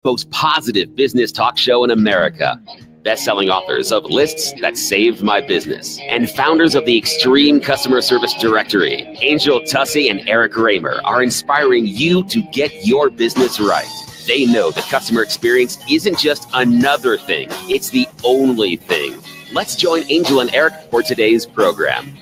most positive business talk show in America. Best-selling authors of Lists That Saved My Business and founders of the Extreme Customer Service Directory, Angel Tussey and Eric Raymer, are inspiring you to get your business right. They know the customer experience isn't just another thing, it's the only thing. Let's join Angel and Eric for today's program.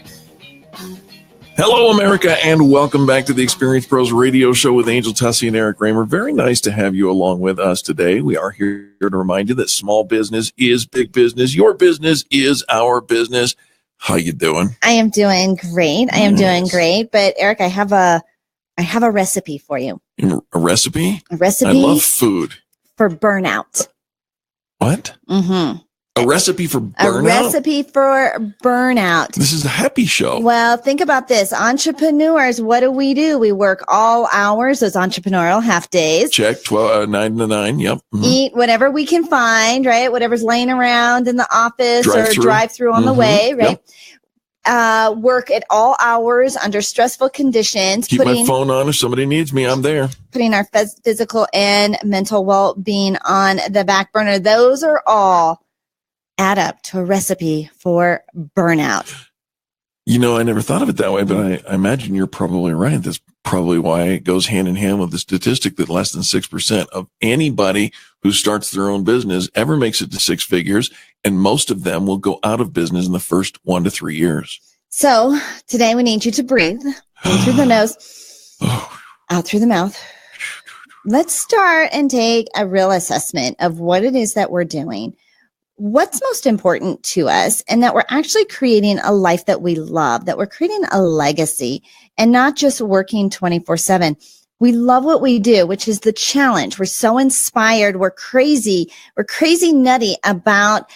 Hello, America, and welcome back to the Experience Pros Radio Show with Angel Tussey and Eric Raymer. Very nice to have you along with us today. We are here to remind you that small business is big business. Your business is our business. How you doing? I am doing great. Doing great. But Eric, I have a recipe for you. A recipe? A recipe. I love food. For burnout. What? Mm-hmm. A recipe for burnout? A recipe for burnout. This is a happy show. Well, think about this. Entrepreneurs, what do? We work all hours, those entrepreneurial half days. Check, 9 to 9, yep. Mm-hmm. Eat whatever we can find, right? Whatever's laying around in the office or drive through on the way, right? Yep. Work at all hours under stressful conditions. Keep my phone on. If somebody needs me, I'm there. Putting our physical and mental well-being on the back burner. Those are all add up to a recipe for burnout. You know, I never thought of it that way, but I imagine you're probably right. That's probably why it goes hand in hand with the statistic that less than 6% of anybody who starts their own business ever makes it to six figures, and most of them will go out of business in the first 1 to 3 years. So today we need you to breathe in through the nose, out through the mouth. Let's start and take a real assessment of what it is that we're doing, what's most important to us, and that we're actually creating a life that we love, that we're creating a legacy and not just working 24/7. We love what we do, which is the challenge. We're so inspired. We're crazy nutty about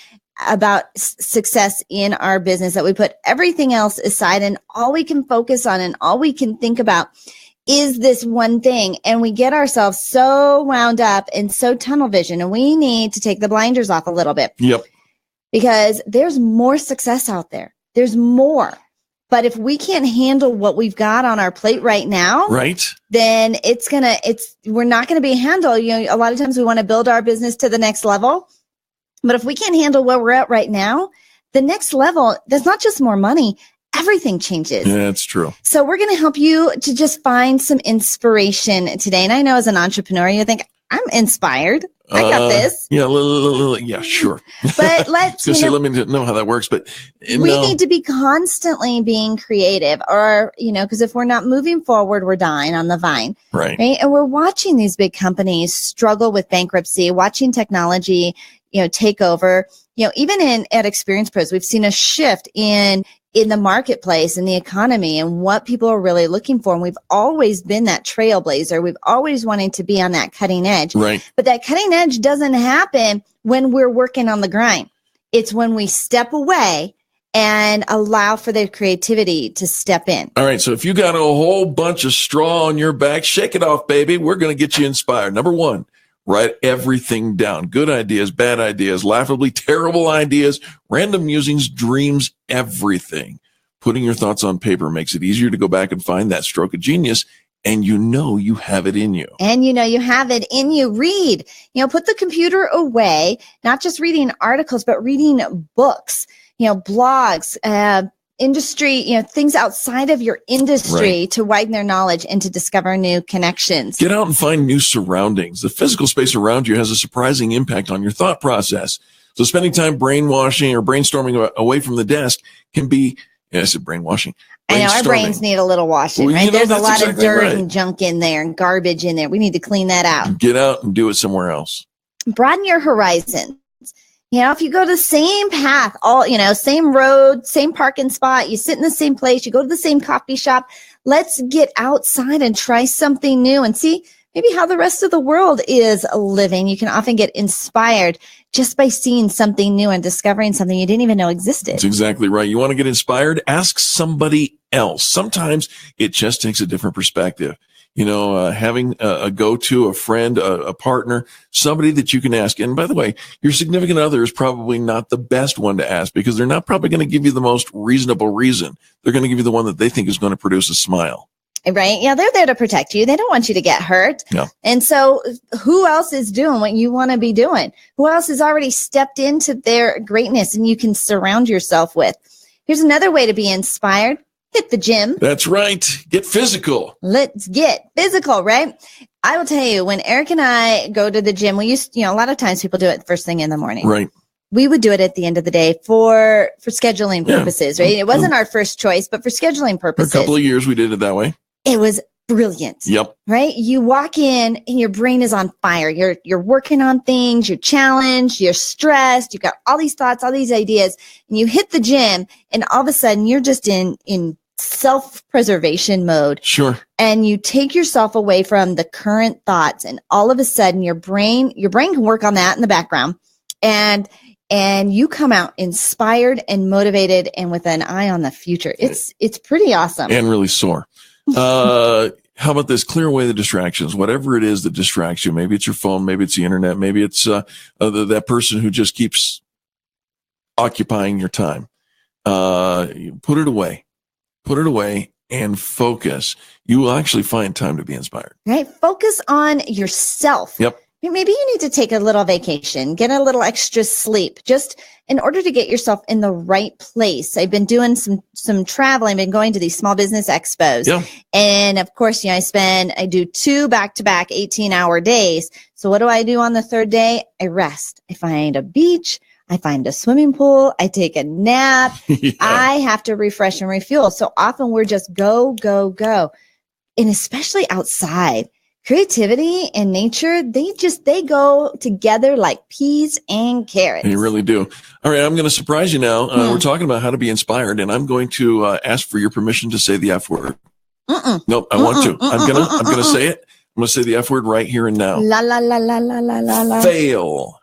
success in our business that we put everything else aside, and all we can focus on and all we can think about is this one thing. And we get ourselves so wound up and so tunnel vision, and we need to take the blinders off a little bit. Yep. Because there's more success out there. There's more. But if we can't handle what we've got on our plate right now, right, then we're not going to be handled. You know, a lot of times we want to build our business to the next level. But if we can't handle where we're at right now, the next level, there's not just more money. Everything changes. Yeah, that's true. So we're going to help you to just find some inspiration today. And I know as an entrepreneur, you think, I'm inspired. I got this. Yeah, sure. But let me know how that works. But we need to be constantly being creative, or, because if we're not moving forward, we're dying on the vine. Right. And we're watching these big companies struggle with bankruptcy, watching technology, take over. Even at Experience Pros, we've seen a shift in the marketplace and the economy and what people are really looking for. And we've always been that trailblazer. We've always wanted to be on that cutting edge. Right. But that cutting edge doesn't happen when we're working on the grind. It's when we step away and allow for their creativity to step in. All right. So if you got a whole bunch of straw on your back, shake it off, baby. We're going to get you inspired. Number one, write everything down. Good ideas, bad ideas, laughably terrible ideas, random musings, dreams, everything. Putting your thoughts on paper makes it easier to go back and find that stroke of genius, and you have it in you. And you have it in you. Read. Put the computer away, not just reading articles, but reading books, blogs, industry, things outside of your industry to widen their knowledge and to discover new connections. Get out and find new surroundings. The physical space around you has a surprising impact on your thought process. So spending time brainwashing or brainstorming away from the desk can be, I said brainwashing. I know our brains need a little washing, right? There's a lot of dirt and junk in there and garbage in there. We need to clean that out. Get out and do it somewhere else. Broaden your horizons. If you go to the same path, same road, same parking spot, you sit in the same place, you go to the same coffee shop, let's get outside and try something new and see maybe how the rest of the world is living. You can often get inspired just by seeing something new and discovering something you didn't even know existed. That's exactly right. You want to get inspired? Ask somebody else. Sometimes it just takes a different perspective. Having a go-to, a friend, a partner, somebody that you can ask. And by the way, your significant other is probably not the best one to ask because they're not probably going to give you the most reasonable reason. They're going to give you the one that they think is going to produce a smile. Right? Yeah, they're there to protect you. They don't want you to get hurt. No. And so who else is doing what you want to be doing? Who else has already stepped into their greatness and you can surround yourself with? Here's another way to be inspired. Hit the gym. That's right. Get physical. Let's get physical, right? I will tell you, when Eric and I go to the gym, we used, a lot of times people do it first thing in the morning. Right. We would do it at the end of the day for scheduling purposes, right? It wasn't our first choice, but for scheduling For a purposes. couple of years, we did it that way. It was brilliant. Yep. Right? You walk in and your brain is on fire. You're working on things, you're challenged, you're stressed, you've got all these thoughts, all these ideas, and you hit the gym and all of a sudden you're just in self-preservation mode. Sure. And you take yourself away from the current thoughts and all of a sudden your brain can work on that in the background and you come out inspired and motivated and with an eye on the future. It's pretty awesome. And really sore. How about this? Clear away the distractions, whatever it is that distracts you. Maybe it's your phone, maybe it's the internet, maybe it's that person who just keeps occupying your time. Put it away and focus. You will actually find time to be inspired. Right? Focus on yourself. Yep. Maybe you need to take a little vacation, get a little extra sleep, just in order to get yourself in the right place. I've been doing some traveling, been going to these small business expos. Yeah. And of course, I do 2 back-to-back 18-hour days. So what do I do on the third day? I rest. I find a beach. I find a swimming pool. I take a nap. Yeah. I have to refresh and refuel. So often we're just go, go, go. And especially outside. Creativity and nature, they go together like peas and carrots. They really do. All right, I'm going to surprise you now. We're talking about how to be inspired, and I'm going to ask for your permission to say the F word. Nope, I want to. I'm gonna say it. I'm gonna say the F word right here and now. La la la la la la la la. Fail.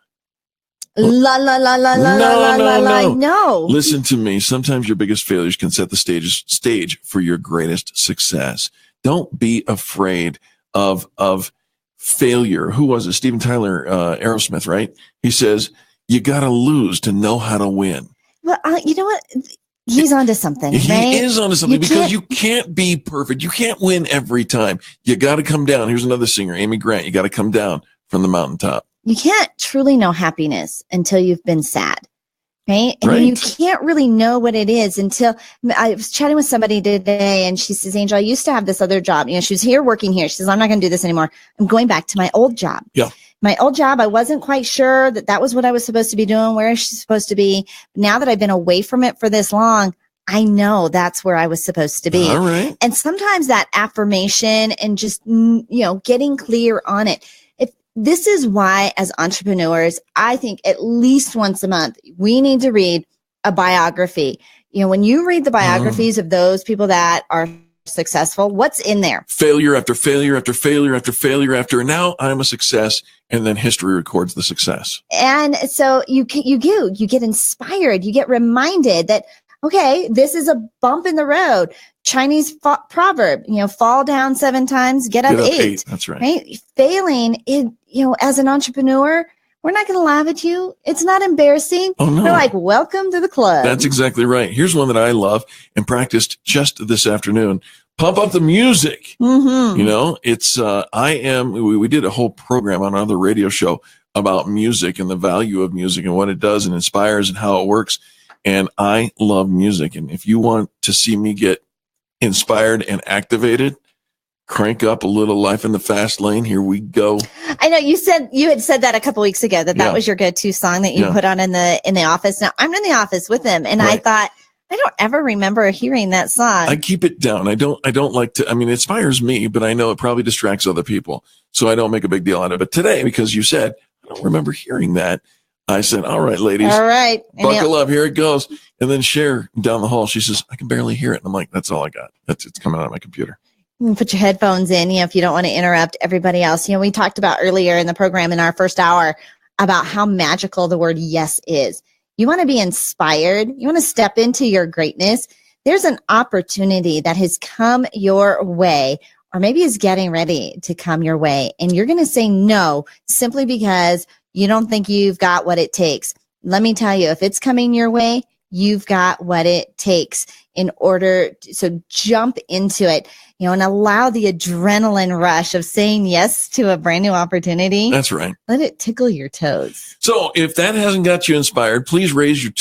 La la la la la la la la. No. Listen to me. Sometimes your biggest failures can set the stage for your greatest success. Don't be afraid of failure. Who was it? Steven Tyler, Aerosmith, right? He says, you got to lose to know how to win. Well, you know what? He's onto something. He right? is onto something because you can't be perfect. You can't win every time. You got to come down. Here's another singer, Amy Grant. You got to come down from the mountaintop. You can't truly know happiness until you've been sad. Right. And Right. you can't really know what it is until I was chatting with somebody today and she says, Angel, I used to have this other job. She was working here. She says, I'm not going to do this anymore. I'm going back to my old job. Yeah. My old job, I wasn't quite sure that was what I was supposed to be doing. Where is she supposed to be? Now that I've been away from it for this long, I know that's where I was supposed to be. All right. And sometimes that affirmation and just, getting clear on it. This is why, as entrepreneurs, I think at least once a month, we need to read a biography. When you read the biographies of those people that are successful, what's in there? Failure after failure after failure after failure after now I'm a success. And then history records the success. And so you get inspired. You get reminded that, okay, this is a bump in the road. Chinese proverb, fall down 7 times, get up 8. That's right. Right? Failing, as an entrepreneur, we're not going to laugh at you. It's not embarrassing. Oh, no. We're like, welcome to the club. That's exactly right. Here's one that I love and practiced just this afternoon. Pump up the music. Mm-hmm. It's, we did a whole program on another radio show about music and the value of music and what it does and inspires and how it works. And I love music. And if you want to see me get inspired and activated, crank up a little Life in the Fast Lane. Here we go. I know you had said that a couple weeks ago that was your go-to song that you put on in the office. Now I'm in the office with him and I thought, I don't ever remember hearing that song. I keep it down. I don't like to, it inspires me, but I know it probably distracts other people. So I don't make a big deal out of it. But today, because you said, I don't remember hearing that, I said, all right, ladies, all right, buckle up. Here it goes. And then Cher down the hall, she says, I can barely hear it. And I'm like, that's all I got. It's coming out of my computer. You put your headphones in, if you don't want to interrupt everybody else. We talked about earlier in the program in our first hour about how magical the word yes is. You want to be inspired. You want to step into your greatness. There's an opportunity that has come your way, or maybe is getting ready to come your way. And you're going to say no simply because you don't think you've got what it takes. Let me tell you, if it's coming your way, you've got what it takes. in order so jump into it, and allow the adrenaline rush of saying yes to a brand new opportunity. That's right. Let it tickle your toes. So if that hasn't got you inspired, please raise your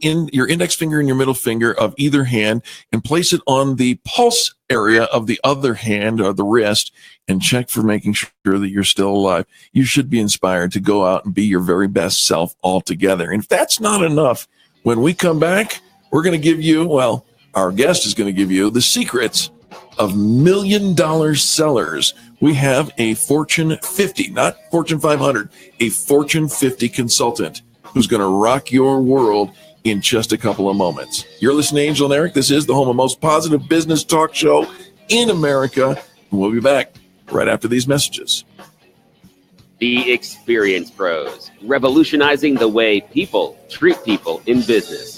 your index finger and your middle finger of either hand and place it on the pulse area of the other hand or the wrist and check for making sure that you're still alive. You should be inspired to go out and be your very best self altogether. And if that's not enough, when we come back, we're going to give you, well, our guest is going to give you the secrets of $1 million sellers. We have a Fortune 50, not Fortune 500, a Fortune 50 consultant who's going to rock your world in just a couple of moments. You're listening to Angel and Eric. This is the home of most positive business talk show in America. And we'll be back right after these messages. The Experience Pros, revolutionizing the way people treat people in business.